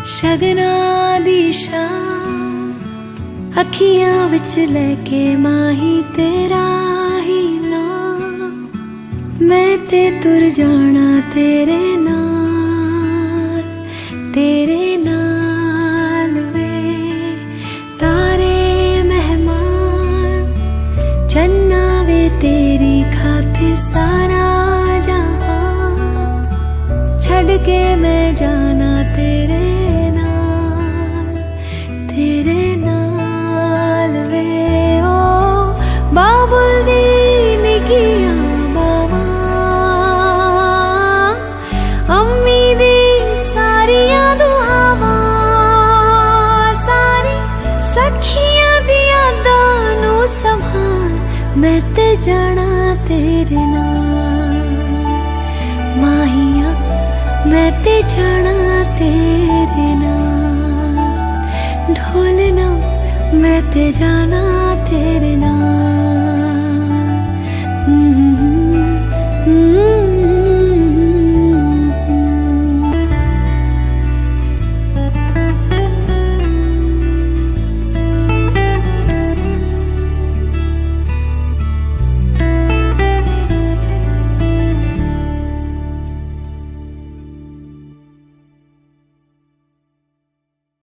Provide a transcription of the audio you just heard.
शगना दी शाम अखियां विच लैके माही तेरा ही नाम, मैं ते तुर जाना तेरे नाल वे। तारे मेहमान चन्ना वे तेरी खातिर सारा जहां, छड़ के मैं जाना तेरे नाल वे। ओ बाबुल दी निगियां बावा, अम्मी दी सारियां दुआवां, सारी सखियां दी यादां नू संभाल, मैं ते जाना तेरे नाल। माहिया मैं ते जाना तेरे नाल, ढोलना मैं ते जाना तेरे नाल।